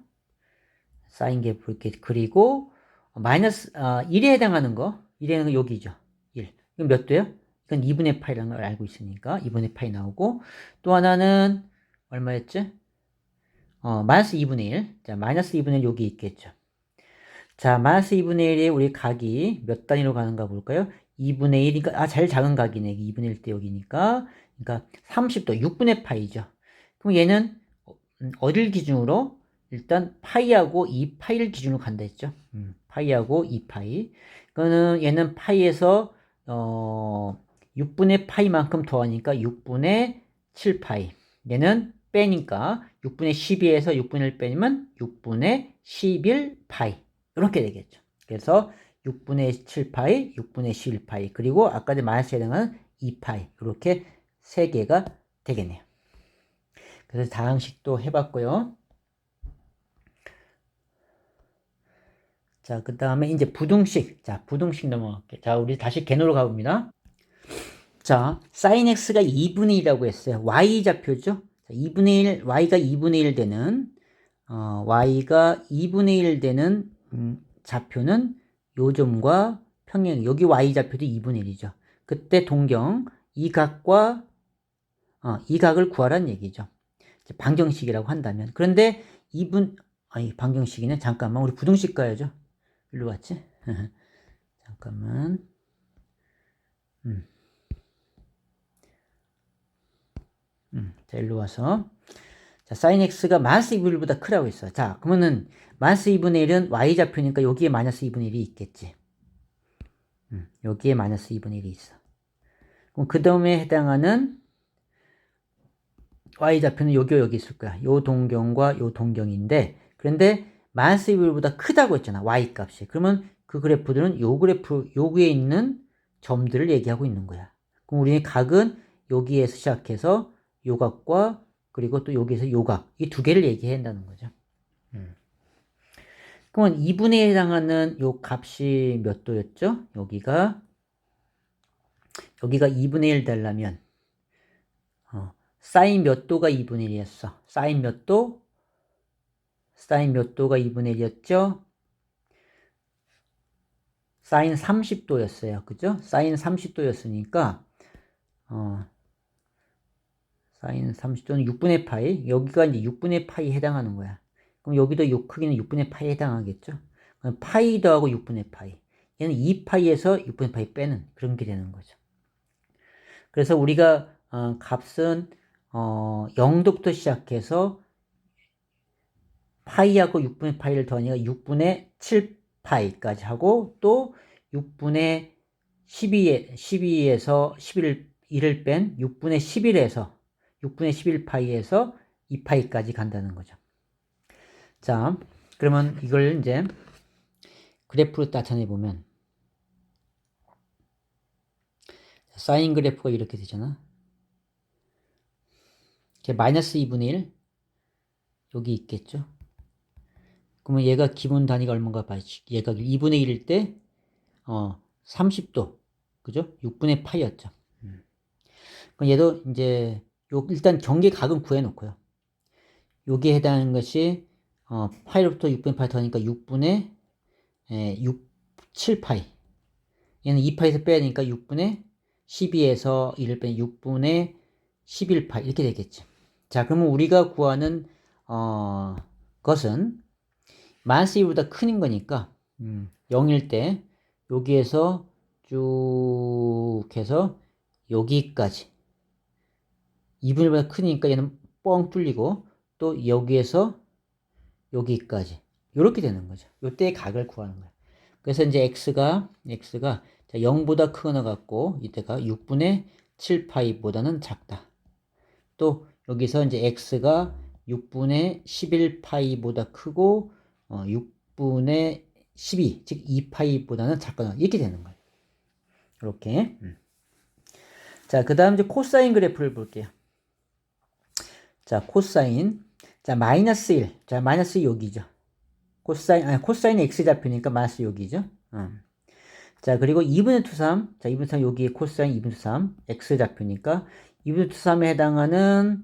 사인 그래프 이렇게 그리고 마이너스 1에 해당하는 거 1에 해당하는 거 여기죠. 1. 이건 몇 도예요? 이건 2분의 파이라는 걸 알고 있으니까 2분의 파이 나오고 또 하나는 얼마였죠? 마이너스 2분의 1. 자, 마이너스 2분의 1 여기 있겠죠. 자, 마이너스 2분의 1이 우리 각이 몇 단위로 가는가 볼까요? 2분의 1이니까, 제일 작은 각이네. 2분의 1 때 여기니까. 그러니까 30도, 6분의 파이죠. 그럼 얘는 어딜 기준으로? 일단 파이하고 2파이를 기준으로 간다 했죠. 파이하고 2파이. 그거는 얘는 파이에서 6분의 파이만큼 더하니까 6분의 7파이. 얘는 빼니까 6분의 12에서 6분의 1 빼면 6분의 11파이. 이렇게 되겠죠. 그래서 6분의 7파이, 6분의 11파이, 그리고 아까 전에 마이너스에 해당하는 2파이. 이렇게 세 개가 되겠네요. 그래서 다항식도 해봤고요. 자, 그 다음에 이제 부등식. 자, 부등식 넘어갈게요. 자, 우리 다시 개노로 가봅니다. 자, sin x가 2분의 1이라고 했어요. y 좌표죠. 2분의 1, y가 2분의 1 되는, y가 2분의 1 되는, 좌표는 요 점과 평행, 여기 y 좌표도 2분의 1이죠. 그때 동경, 이 각과, 이 각을 구하라는 얘기죠. 방정식이라고 한다면. 그런데 방정식이네. 잠깐만, 우리 부등식 가야죠. 일로 왔지? 잠깐만. 자, 일로 와서. 자, sin x가 마이너스 2분의 1보다 크라고 했어. 자, 그러면은, 마이너스 2분의 1은 y좌표니까 여기에 마이너스 2분의 1이 있겠지. 여기에 마이너스 2분의 1이 있어. 그럼 그 다음에 해당하는 y좌표는 여기 있을 거야. 요 동경과 요 동경인데, 그런데 마이너스 2분의 1보다 크다고 했잖아. y 값이. 그러면 그 그래프들은 요 그래프, 여기에 있는 점들을 얘기하고 있는 거야. 그럼 우리는 각은 여기에서 시작해서 요 각과 그리고 또 여기에서 요 각, 이 두 개를 얘기해야 한다는 거죠. 그러면 2분에 해당하는 요 값이 몇 도였죠? 여기가 2분의 1 되려면 사인 몇 도가 2분의 1이었어? 사인 몇 도? 사인 몇 도가 2분의 1이었죠? 사인 30도였어요. 그죠? 사인 30도였으니까 사인 30도는 6분의 파이. 여기가 이제 6분의 파이에 해당하는 거야. 그럼 여기도 요 크기는 6분의 파이에 해당하겠죠? 그럼 파이 더하고 6분의 파이. 얘는 2파이에서 6분의 파이 빼는 그런 게 되는 거죠. 그래서 우리가 값은 0도부터 시작해서 파이하고 6분의 파이를 더하니까 6분의 7파이까지 하고 또 6분의 12에서 11을 뺀 6분의 11에서 6분의 11파이에서 2파이까지 간다는 거죠. 자, 그러면 이걸 이제 그래프로 나타내 보면 사인 그래프가 이렇게 되잖아. 마이너스 2분의 1 여기 있겠죠. 그러면 얘가 기본 단위가 얼마인가 봐야지. 얘가 2분의 1일 때 30도 그죠? 6분의 파이였죠. 그럼 얘도 이제 일단 경계각은 구해놓고요. 여기에 해당하는 것이 파이로부터 6분의 파이 더하니까 6분의 7파이. 얘는 2파이에서 빼야 되니까 6분의 12에서 1을 빼면 6분의 11파이 이렇게 되겠죠. 자, 그러면 우리가 구하는 것은 마이너스 2보다 큰 거니까 0일 때 여기에서 쭉 해서 여기까지 2분의 1보다 크니까 얘는 뻥 뚫리고 또 여기에서 여기까지 이렇게 되는 거죠. 이때의 각을 구하는 거예요. 그래서 이제 x가 0보다 크거나 같고 이때가 6분의 7파이보다는 작다. 또 여기서 이제 x가 6분의 11파이보다 크고 6분의 12, 즉 2파이보다는 작거나 이렇게 되는 거예요. 이렇게. 자, 그 다음 이제 코사인 그래프를 볼게요. 자, 코사인. 자, 마이너스 1. 자, 마이너스 여기죠. 코사인 x좌표니까 마이너스 여기죠. 자, 그리고 2분의 2, 3. 자, 2분의 3 여기에 코사인 2분의 3. x좌표니까 2분의 2, 3에 해당하는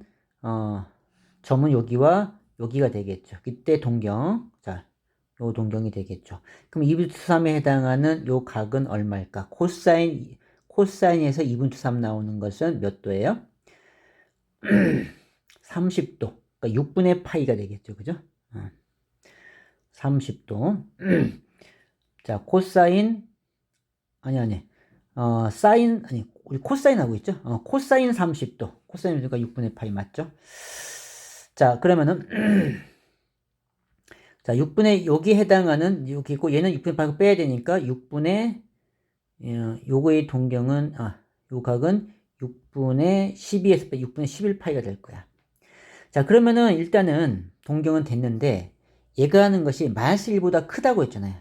점은 여기와 여기가 되겠죠. 이때 동경. 자, 요 동경이 되겠죠. 그럼 2분의 2, 3에 해당하는 요 각은 얼마일까? 코사인에서 2분의 2, 3 나오는 것은 몇 도예요? 30도. 그러니까 6분의 파이가 되겠죠. 그죠? 30도. 자, 코사인, 우리 코사인 하고 있죠? 코사인 30도. 코사인이니까 6분의 파이 맞죠? 자, 그러면은, 자, 6분의, 여기 해당하는, 여기 있고, 얘는 6분의 파이고 빼야 되니까, 6분의, 요거의 동경은, 요 각은 6분의 12에서 6분의 11파이가 될 거야. 자, 그러면은 일단은 동경은 됐는데 얘가 하는 것이 마이너스 1보다 크다고 했잖아요.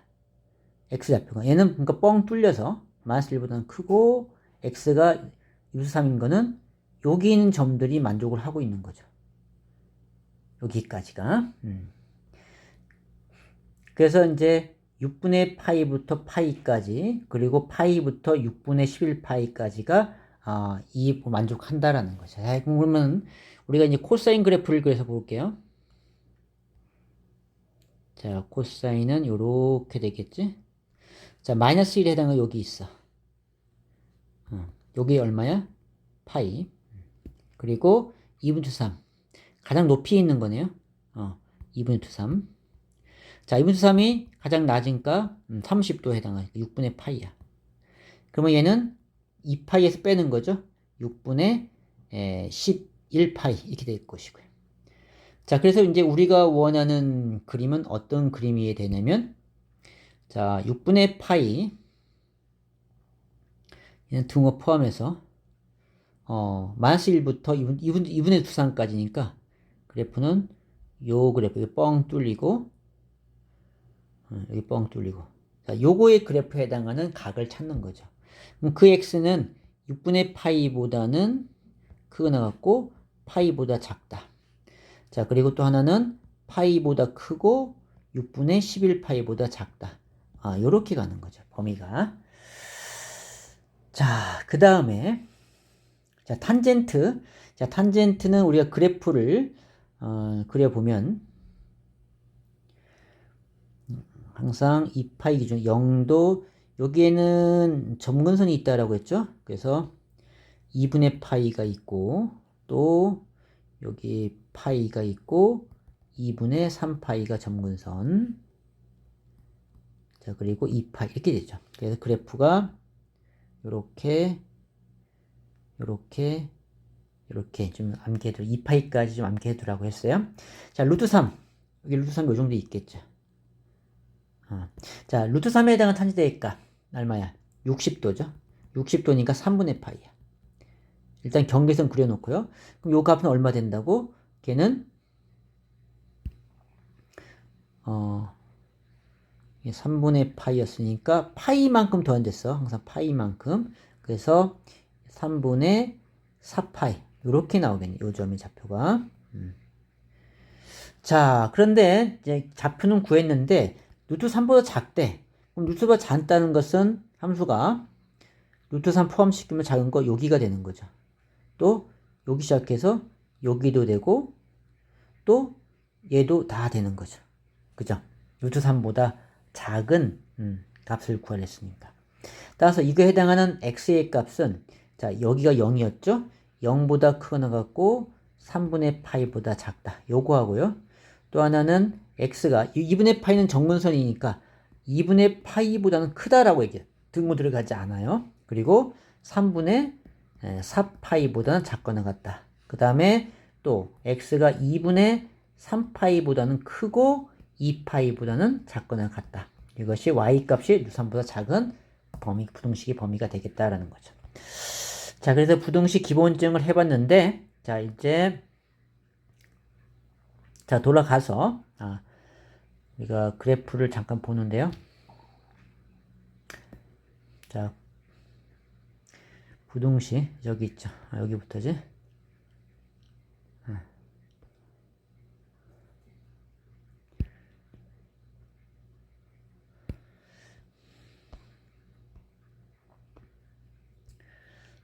x좌표가. 얘는 그러니까 뻥 뚫려서 마이너스 1보다는 크고 x가 유수 3인 거는 여기 있는 점들이 만족을 하고 있는 거죠. 여기까지가. 그래서 이제 6분의 파이부터 파이까지 그리고 파이부터 6분의 11파이까지가 이 만족한다라는 거죠. 자, 그러면 우리가 이제 코사인 그래프를 그래서 볼게요. 자, 코사인은 요렇게 되겠지? 자, 마이너스 1에 해당은 여기 있어. 여기 얼마야? 파이. 그리고 2분의 3. 가장 높이 있는 거네요. 2분의 3. 자, 2분의 3이 가장 낮으니까 30도에 해당하니까 6분의 파이야. 그러면 얘는 2파이에서 빼는 거죠. 6분의 11파이 이렇게 될 것이고요. 자, 그래서 이제 우리가 원하는 그림은 어떤 그림이 되냐면 자, 6분의 파이 얘는 등호 포함해서 마이너스 1부터 2분의 2상까지니까 그래프는 요 그래프 여기 뻥 뚫리고 여기 뻥 뚫리고 자, 요거의 그래프에 해당하는 각을 찾는 거죠. 그럼 그 x는 6분의 파이보다는 크거나 같고 파이보다 작다. 자, 그리고 또 하나는 파이보다 크고 6분의 11파이보다 작다. 요렇게 가는 거죠. 범위가. 자, 그 다음에 자, 탄젠트. 자, 탄젠트는 우리가 그래프를 그려보면 항상 2파이 기준 0도 여기에는 점근선이 있다라고 했죠. 그래서 2분의 파이가 있고 또 여기 파이가 있고 2분의 3파이가 점근선. 자, 그리고 2파이 이렇게 되죠. 그래서 그래프가 요렇게 좀 암기해두 2파이까지 좀 암기해두라고 했어요. 자, 루트 3. 여기 루트 3 요 정도 있겠죠. 자, 루트 3에 해당한 탄지대의 값 얼마야? 60도죠. 60도니까 3분의 파이야. 일단 경계선 그려놓고요. 그럼 요 값은 얼마 된다고? 걔는 3분의 파이였으니까 파이만큼 더 안 됐어. 항상 파이만큼. 그래서 3분의 4파이 이렇게 나오겠네. 요 점의 좌표가. 자, 그런데 이제 좌표는 구했는데 루트 3보다 작대. 그럼 루트보다 작다는 것은 함수가 루트 3 포함시키면 작은 거 여기가 되는 거죠. 또 여기 시작해서 여기도 되고 또 얘도 다 되는 거죠. 그죠? 루트 3보다 작은 값을 구하랬으니까. 따라서 이거에 해당하는 x의 값은 자, 여기가 0이었죠? 0보다 크거나 같고 3분의 파이보다 작다. 요거 하고요. 또 하나는 x가 2분의 파이는 정근선이니까 2분의 파이보다는 크다라고 얘기해요. 등호 들어가지 않아요. 그리고 3분의 4파이보다는 작거나 같다. 그 다음에 또 x가 2분의 3파이보다는 크고 2파이보다는 작거나 같다. 이것이 y값이 루산보다 작은 부등식의 범위가 되겠다라는 거죠. 자, 그래서 부등식 기본증을 해봤는데, 자, 이제, 자, 돌아가서, 우리가 그래프를 잠깐 보는데요. 자, 부등식, 여기 있죠. 여기부터지.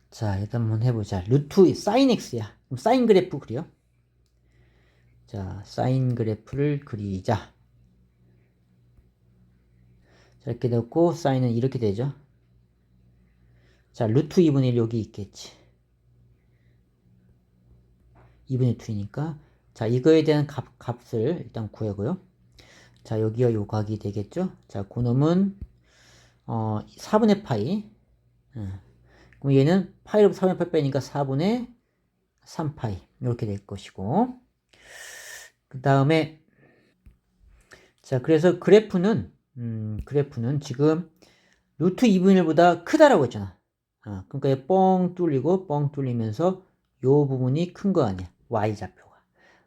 자, 일단 한번 해보자. 루트 사인 x야. 그럼 사인 그래프 그려. 자, 사인 그래프를 그리자. 자, 이렇게 넣고 사인은 이렇게 되죠. 자, 루트 2분의 1 여기 있겠지. 2분의 2니까. 자, 이거에 대한 값을 일단 구하고요. 자, 여기가 요 각이 되겠죠. 자, 그놈은 4분의 파이. 그럼 얘는 파이로부터 4분의 파이 빼니까 4분의 3파이 이렇게 될 것이고, 그 다음에 자, 그래서 그래프는 지금 루트 2분의 1보다 크다라고 했잖아. 그러니까 얘 뻥 뚫리고 뻥 뚫리면서 요 부분이 큰 거 아니야. y좌표가.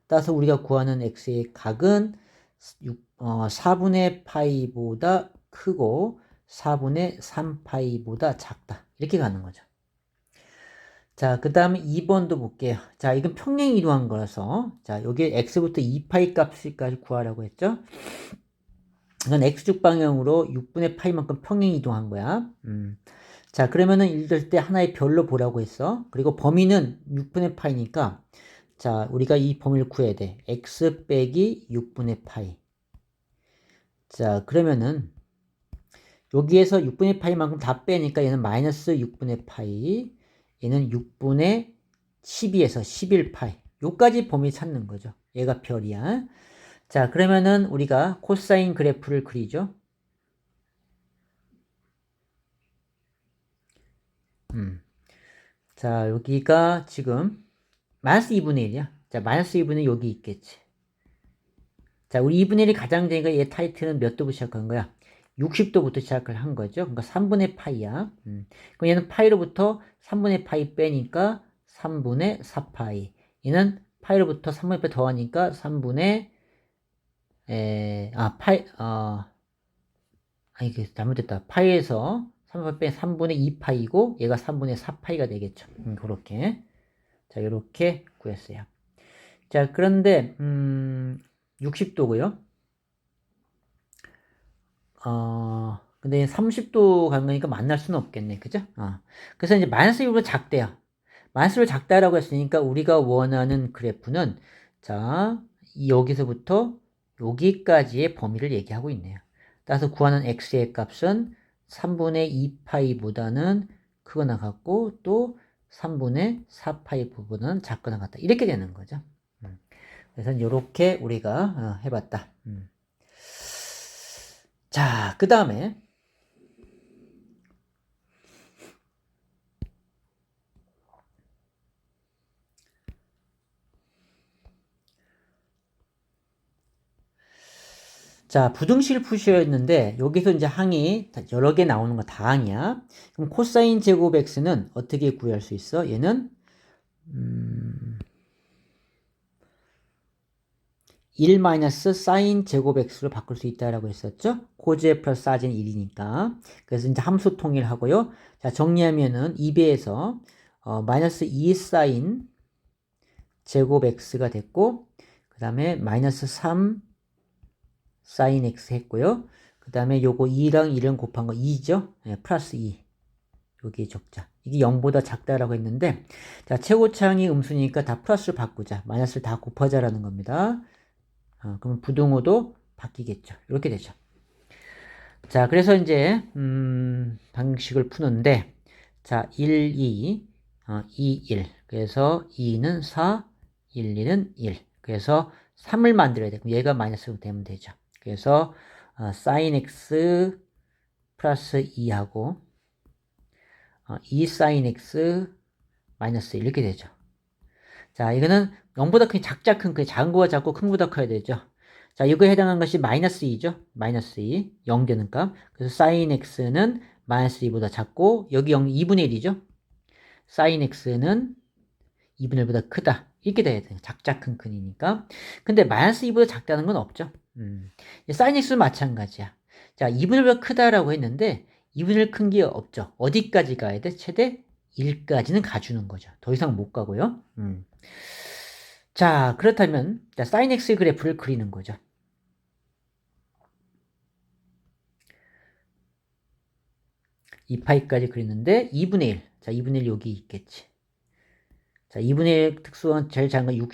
따라서 우리가 구하는 x의 각은 4분의 파이보다 크고 4분의 3파이보다 작다. 이렇게 가는 거죠. 자, 그 다음에 2번도 볼게요. 자, 이건 평행 이동한 거라서, 자, 여기 x부터 2파이 값까지 구하라고 했죠? 이건 x축 방향으로 6분의 파이만큼 평행 이동한 거야. 자, 그러면은 이럴 때 하나의 별로 보라고 했어. 그리고 범위는 6분의 파이니까, 자, 우리가 이 범위를 구해야 돼. x 빼기 6분의 파이. 자, 그러면은, 여기에서 6분의 파이만큼 다 빼니까 얘는 마이너스 6분의 파이. 얘는 6분의 12에서 11파이. 요까지 범위 찾는 거죠. 얘가 별이야. 자, 그러면은 우리가 코사인 그래프를 그리죠. 자, 여기가 지금 마이너스 2분의 1이야. 자, 마이너스 2분의 1 여기 있겠지. 자, 우리 2분의 1이 가장 되니까 얘 타이틀은 몇 도부터 시작한 거야? 60도부터 시작을 한 거죠. 그러니까 3분의 파이야. 그럼 얘는 파이로부터 3분의 파이 빼니까 3분의 4파이. 얘는 파이로부터 3분의 파이 더하니까 3분의 이게 잘못됐다. 파이에서 3분의 빼 3분의 2파이고 얘가 3분의 4파이가 되겠죠. 그렇게. 자, 이렇게 구했어요. 자, 그런데 60도고요. 근데 30도 간 거니까 만날 수는 없겠네. 그죠? 그래서 이제 마이너스 1보다 작대요. 마이너스 1 작다라고 했으니까 우리가 원하는 그래프는 자, 여기서부터 여기까지의 범위를 얘기하고 있네요. 따라서 구하는 x의 값은 3분의 2파이보다는 크거나 같고 또 3분의 4파이보다는 작거나 같다. 이렇게 되는 거죠. 그래서 이렇게 우리가 해봤다. 자, 그 다음에 자, 부등식 푸시였는데 여기서 이제 항이 여러 개 나오는 거 다 항이야. 그럼 코사인 제곱 x는 어떻게 구할 수 있어? 얘는 1 마이너스 사인 제곱 x로 바꿀 수 있다라고 했었죠? 코제 플러스 사진 1이니까. 그래서 이제 함수 통일하고요. 자, 정리하면은 2배에서 마이너스 2 사인 제곱 x가 됐고, 그 다음에 마이너스 3 사인 x 했고요. 그 다음에 요거 2랑 1을 곱한 거 2죠? 네, 플러스 2. 여기에 적자. 이게 0보다 작다라고 했는데, 자, 최고차항이 음수니까 다 플러스를 바꾸자. 마이너스를 다 곱하자라는 겁니다. 그럼 부등호도 바뀌겠죠. 이렇게 되죠. 자, 그래서 이제, 방식을 푸는데, 자, 1, 2, 2, 1. 그래서 2는 4, 1, 1은 1. 그래서 3을 만들어야 돼. 그럼 얘가 마이너스로 되면 되죠. 그래서, sin x 플러스 2하고, 2 sin x 마이너스 1 이렇게 되죠. 자, 이거는 0보다 큰 작자 큰 그 작은 거가 작고 큰 거보다 커야 되죠. 자, 이거에 해당하는 것이 마이너스 2죠. 마이너스 2. 0 되는 값. 그래서 sin x는 마이너스 2보다 작고 여기 0 2분의 1이죠. sin x는 2분의 1보다 크다. 이렇게 돼야 돼요. 작자 큰 큰이니까. 근데 마이너스 2보다 작다는 건 없죠. sin x는 마찬가지야. 자, 2분의 1보다 크다라고 했는데 2분의 1 큰 게 없죠. 어디까지 가야 돼? 최대 1까지는 가주는 거죠. 더 이상 못 가고요. 자, 그렇다면 자, sin x 그래프를 그리는 거죠. 이 파이까지 그리는데 2분의 1. 자, 2분의 1 여기 있겠지. 자, 2분의 1 특수한 제일 작은 건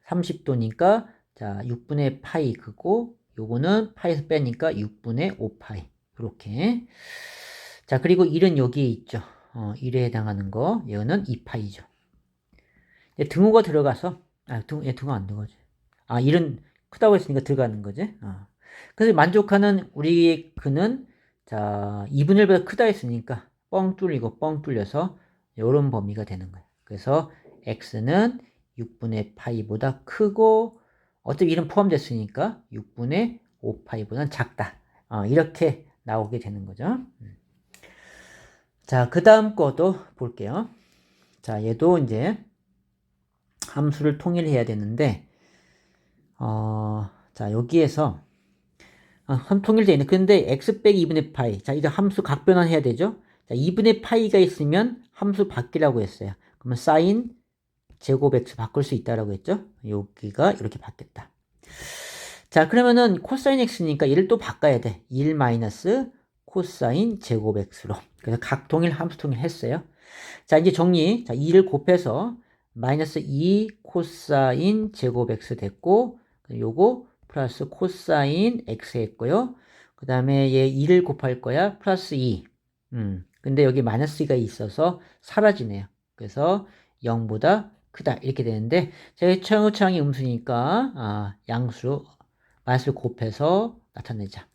30도니까 자, 6분의 파이 그고 요거는 파이에서 빼니까 6분의 5파이. 이렇게. 자, 그리고 1은 여기에 있죠. 1에 해당하는 거. 이거는 2파이죠. 등호가 들어가서 등호 안 들어가지. 1은 크다고 했으니까 들어가는 거지. 그래서 만족하는 우리 그는 자 2분의 1보다 크다 했으니까 뻥 뚫리고 뻥 뚫려서 이런 범위가 되는 거예요. 그래서 x는 6분의 파이보다 크고 어차피 1은 포함됐으니까 6분의 5파이보다는 작다. 이렇게 나오게 되는 거죠. 자, 그 다음 거도 볼게요. 자, 얘도 이제 함수를 통일해야 되는데, 자, 여기에서, 통일되어 있는, 근데 x 빼기 2분의 파이. 자, 이거 함수 각변환 해야 되죠? 자, 2분의 파이가 있으면 함수 바뀌라고 했어요. 그러면 사인 제곱 x 바꿀 수 있다라고 했죠? 여기가 이렇게 바뀌었다. 자, 그러면은 코사인 x니까 얘를 또 바꿔야 돼. 1 마이너스 코사인 제곱 x로. 그래서 각 동일 함수 통일 했어요. 자, 이제 정리. 자, 2를 곱해서 마이너스 2 코사인 제곱 x 됐고, 요거 플러스 코사인 x 했고요. 그 다음에 얘 2를 곱할 거야. 플러스 2. 근데 여기 마이너스 2가 있어서 사라지네요. 그래서 0보다 크다. 이렇게 되는데, 제가 최우창이 음수니까, 양수, 마이너스를 곱해서 나타내자.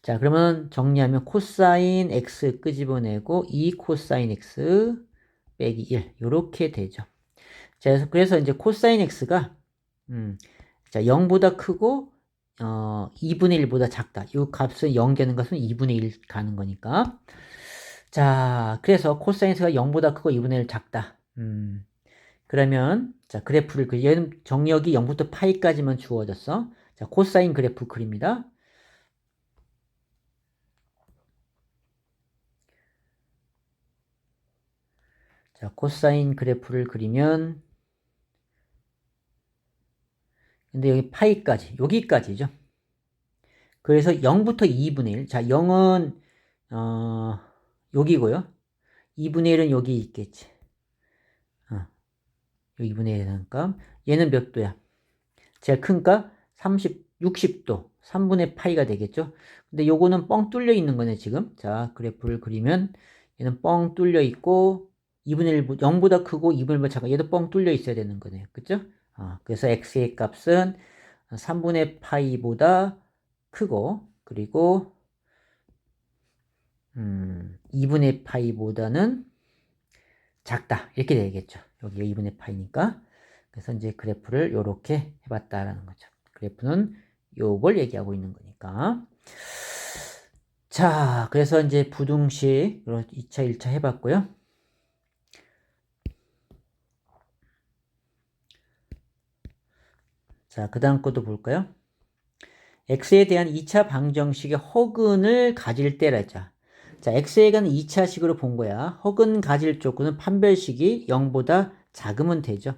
자, 그러면 정리하면 코사인 x 끄집어내고 2 코사인 x 빼기 1 요렇게 되죠. 자, 그래서 이제 코사인 x가 자, 0보다 크고 2분의 1보다 작다. 이 값은 0 되는 것은 2분의 1 가는 거니까. 자, 그래서 코사인 x가 0보다 크고 2분의 1 작다. 그러면 자, 그래프를 얘는 정역이 0부터 파이까지만 주어졌어. 자, 코사인 그래프 그립니다. 자, 코사인 그래프를 그리면 근데 여기 파이까지, 여기까지죠. 그래서 0부터 2분의 1. 자, 0은 여기고요. 2분의 1은 여기 있겠지. 여기 2분의 1에 대한 값. 얘는 몇 도야? 제일 큰 값? 60도. 3분의 파이가 되겠죠. 근데 요거는 뻥 뚫려 있는 거네, 지금. 자, 그래프를 그리면 얘는 뻥 뚫려 있고 2분의 1, 0보다 크고 2분의 1보다 작아. 얘도 뻥 뚫려 있어야 되는 거네요. 그죠? 그래서 x의 값은 3분의 파이보다 크고 그리고 2분의 파이보다는 작다. 이렇게 되겠죠. 여기가 2분의 파이니까. 그래서 이제 그래프를 이렇게 해봤다라는 거죠. 그래프는 요걸 얘기하고 있는 거니까. 자, 그래서 이제 부등식 2차, 1차 해봤고요. 자, 그 다음 것도 볼까요? x에 대한 2차 방정식의 허근을 가질 때라자. 자, x에 관한 2차식으로 본 거야. 허근 가질 조건은 판별식이 0보다 작으면 되죠.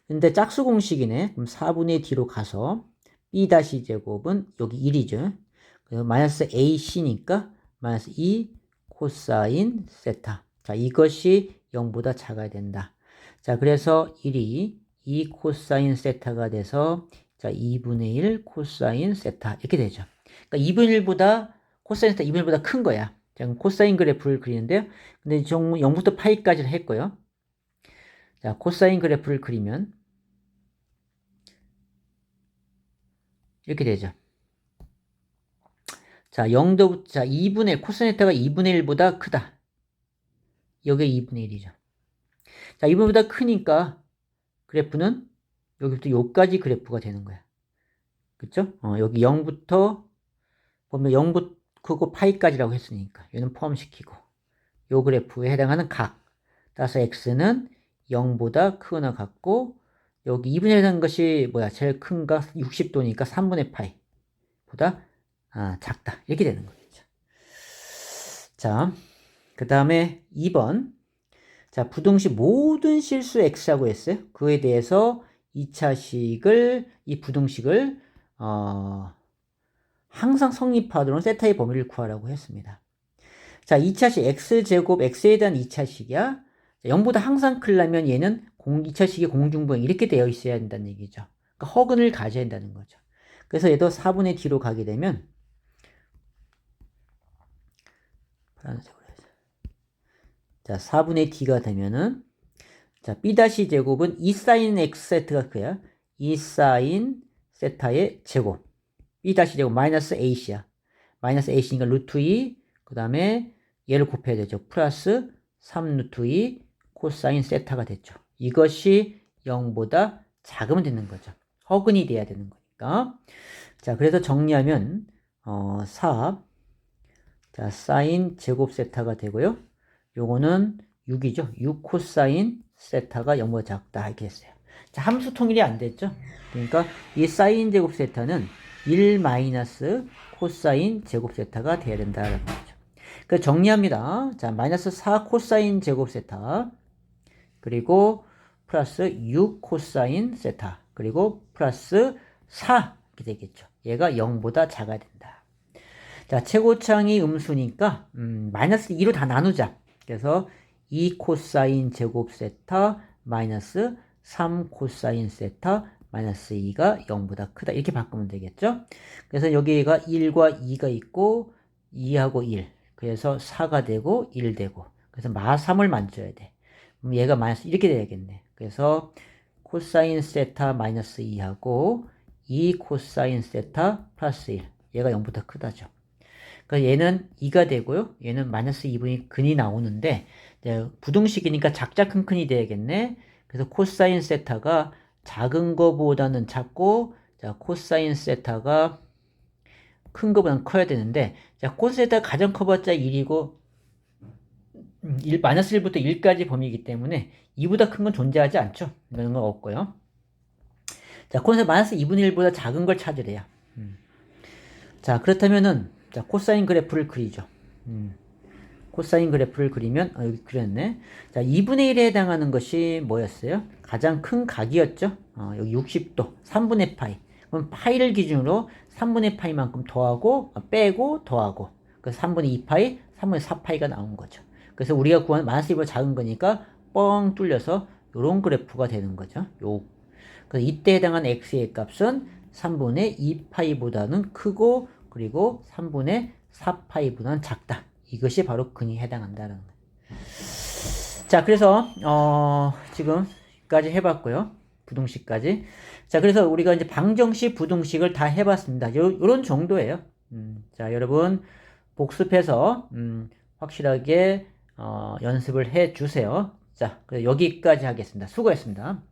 근데 짝수 공식이네. 그럼 4분의 d로 가서 b 다시 제곱은 여기 1이죠. 그래서 마이너스 ac니까 마이너스 2 코사인 세타. 자, 이것이 0보다 작아야 된다. 자, 그래서 1이 2 코사인 세타가 돼서 자, 2분의 1 코사인 세타 이렇게 되죠. 그러니까 2분의 1보다 코사인 세타 2분의 1보다 큰 거야. 자, 코사인 그래프를 그리는데요. 근데 0부터 파이까지를 했고요. 자, 코사인 그래프를 그리면 이렇게 되죠. 자, 0도, 자, 2분의, 코사인 세타가 2분의 1보다 크다. 여기가 2분의 1이죠. 자, 2분의 1보다 크니까 그래프는 여기부터 여기까지 그래프가 되는 거야. 그쵸? 여기 0부터 보면 0부터 크고 파이까지라고 했으니까 얘는 포함시키고 요 그래프에 해당하는 각 따라서 x는 0보다 크거나 같고 여기 2분의 1 하는 것이 뭐야? 제일 큰 거 60도니까 3분의 파이보다 작다. 이렇게 되는 거겠죠. 자, 그 다음에 2번. 자, 부등식 모든 실수 x라고 했어요. 그에 대해서 2차식을, 이 부등식을, 항상 성립하도록 세타의 범위를 구하라고 했습니다. 자, 2차식 x제곱 x에 대한 2차식이야. 0보다 항상 크려면 얘는 2차식이 공중분 이렇게 되어 있어야 된다는 얘기죠. 그러니까 허근을 가져야 한다는 거죠. 그래서 얘도 4분의 d로 가게 되면 파란색으로 해서 자, 4분의 d가 되면은 자, b-제곱은 2sin x 세트가 그야. 2sin 세타의 제곱. b-제곱 마이너스 ac야. 마이너스 ac니까 루트 2. 그 다음에 얘를 곱해야 되죠. 플러스 3 루트 2 코사인 세타가 됐죠. 이것이 0보다 작으면 되는 거죠. 허근이 돼야 되는 거니까. 자, 그래서 정리하면 4 자, 사인 제곱 세타가 되고요. 요거는 6이죠. 6 코사인 세타가 0보다 작다. 이렇게 했어요. 자, 함수 통일이 안 됐죠. 그러니까 이 사인 제곱 세타는 1 마이너스 코사인 제곱 세타가 돼야 된다라는 거죠. 그 정리합니다. 자, 마이너스 4 코사인 제곱 세타, 그리고 플러스 6 코사인 세타, 그리고 플러스 4 이렇게 되겠죠. 얘가 0보다 작아야 된다. 자, 최고창이 음수니까 마이너스 2로 다 나누자. 그래서 2 코사인 제곱 세타 마이너스 3 코사인 세타 마이너스 2가 0보다 크다. 이렇게 바꾸면 되겠죠. 그래서 여기가 1과 2가 있고 2하고 1. 그래서 4가 되고 1 되고. 그래서 마3을 만져야 돼. 그럼 얘가 마이너스 이렇게 돼야겠네. 그래서 코사인 세타 마이너스 2하고 2 코사인 세타 플러스 1. 얘가 0보다 크다죠. 그러니까 얘는 2가 되고요. 얘는 마이너스 2분의 근이 나오는데 부등식이니까 작자 큰큰이 돼야겠네. 그래서 코사인 세타가 작은 거보다는 작고, 자, 코사인 세타가 큰 거보다는 커야 되는데, 자, 코사인 세타가 가장 커봤자 1이고, 마이너스 1부터 1까지 범위이기 때문에 2보다 큰 건 존재하지 않죠. 이런 건 없고요. 자, 코사인 마이너스 2분의 1보다 작은 걸 찾으래요. 자, 그렇다면은, 자, 코사인 그래프를 그리죠. 코사인 그래프를 그리면, 여기 그렸네. 자, 2분의 1에 해당하는 것이 뭐였어요? 가장 큰 각이었죠? 여기 60도, 3분의 파이. 그럼 파이를 기준으로 3분의 파이만큼 더하고, 빼고, 더하고. 그래서 3분의 2파이, 3분의 4파이가 나온 거죠. 그래서 우리가 구한 마이너스 1보다 작은 거니까 뻥 뚫려서 요런 그래프가 되는 거죠. 그래서 이때 해당하는 x의 값은 3분의 2파이보다는 크고, 그리고 3분의 4파이보다는 작다. 이것이 바로 근이 해당한다는 거예요. 자, 그래서 지금까지 해봤고요. 부등식까지. 자, 그래서 우리가 이제 방정식, 부등식을 다 해봤습니다. 요런 정도예요. 자, 여러분 복습해서 확실하게 연습을 해주세요. 자, 여기까지 하겠습니다. 수고했습니다.